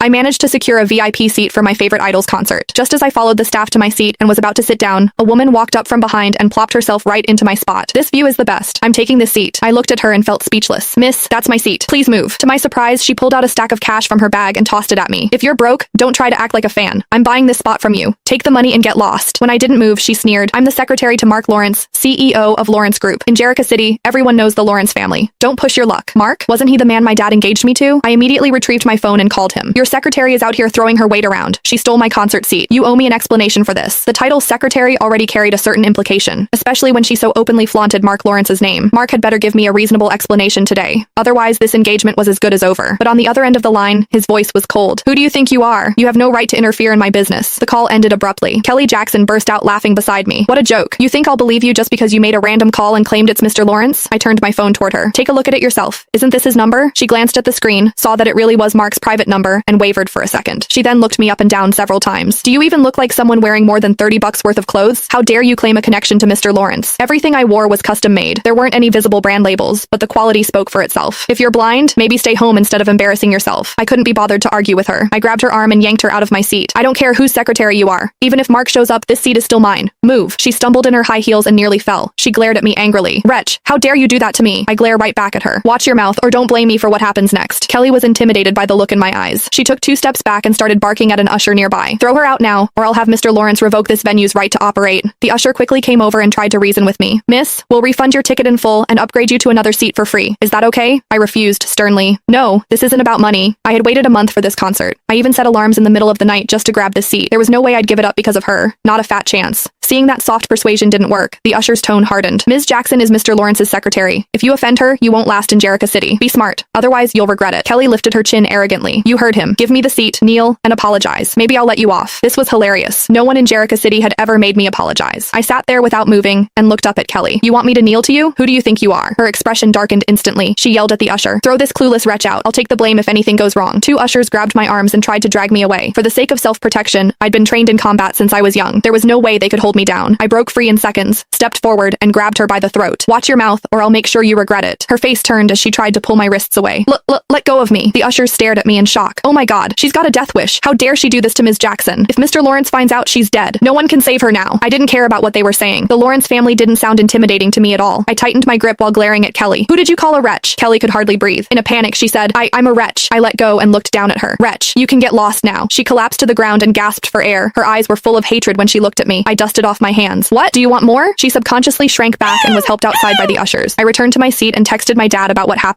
I managed to secure a VIP seat for my favorite Idols concert. Just as I followed the staff to my seat and was about to sit down, a woman walked up from behind and plopped herself right into my spot. This view is the best. I'm taking this seat. I looked at her and felt speechless. Miss, that's my seat. Please move. To my surprise, she pulled out a stack of cash from her bag and tossed it at me. If you're broke, don't try to act like a fan. I'm buying this spot from you. Take the money and get lost. When I didn't move, she sneered. I'm the secretary to Mark Lawrence, CEO of Lawrence Group. In Jericho City, everyone knows the Lawrence family. Don't push your luck. Mark? Wasn't he the man my dad engaged me to? I immediately retrieved my phone and called him. Your secretary is out here throwing her weight around. She stole my concert seat. You owe me an explanation for this. The title secretary already carried a certain implication, especially when she so openly flaunted Mark Lawrence's name. Mark had better give me a reasonable explanation today. Otherwise, this engagement was as good as over. But on the other end of the line, his voice was cold. Who do you think you are? You have no right to interfere in my business. The call ended abruptly. Kelly Jackson burst out laughing beside me. What a joke. You think I'll believe you just because you made a random call and claimed it's Mr. Lawrence? I turned my phone toward her. Take a look at it yourself. Isn't this his number? She glanced at the screen, saw that it really was Mark's private number, and wavered for a second. She then looked me up and down several times. Do you even look like someone wearing more than $30 worth of clothes? How dare you claim a connection to Mr. Lawrence? Everything I wore was custom made. There weren't any visible brand labels, but the quality spoke for itself. If you're blind, maybe stay home instead of embarrassing yourself. I couldn't be bothered to argue with her. I grabbed her arm and yanked her out of my seat. I don't care whose secretary you are. Even if Mark shows up, this seat is still mine. Move. She stumbled in her high heels and nearly fell. She glared at me angrily. Wretch, how dare you do that to me? I glare right back at her. Watch your mouth or don't blame me for what happens next. Kelly was intimidated by the look in my eyes. She took 2 steps back and started barking at an usher nearby. Throw her out now, or I'll have Mr. Lawrence revoke this venue's right to operate. The usher quickly came over and tried to reason with me. Miss, we'll refund your ticket in full and upgrade you to another seat for free. Is that okay? I refused sternly. No, this isn't about money. I had waited a month for this concert. I even set alarms in the middle of the night just to grab this seat. There was no way I'd give it up because of her. Not a fat chance. Seeing that soft persuasion didn't work, the usher's tone hardened. Ms. Jackson is Mr. Lawrence's secretary. If you offend her, you won't last in Jericho City. Be smart. Otherwise, you'll regret it. Kelly lifted her chin arrogantly. You heard him. Give me the seat, kneel, and apologize. Maybe I'll let you off. This was hilarious. No one in Jericho City had ever made me apologize. I sat there without moving and looked up at Kelly. You want me to kneel to you? Who do you think you are? Her expression darkened instantly. She yelled at the usher. Throw this clueless wretch out. I'll take the blame if anything goes wrong. 2 ushers grabbed my arms and tried to drag me away. For the sake of self-protection, I'd been trained in combat since I was young. There was no way they could hold me down. I broke free in seconds, stepped forward, and grabbed her by the throat. Watch your mouth, or I'll make sure you regret it. Her face turned as she tried to pull my wrists away. Let go of me. The ushers stared at me in shock. Oh my god, she's got a death wish. How dare she do this to Ms. Jackson? If Mr. Lawrence finds out, she's dead. No one can save her now. I didn't care about what they were saying. The Lawrence family didn't sound intimidating to me at all. I tightened my grip while glaring at Kelly. Who did you call a wretch? Kelly could hardly breathe. In a panic, she said, I'm a wretch. I let go and looked down at her. Wretch, you can get lost now. She collapsed to the ground and gasped for air. Her eyes were full of hatred when she looked at me. I dusted off my hands. What? Do you want more? She subconsciously shrank back and was helped outside by the ushers. I returned to my seat and texted my dad about what happened.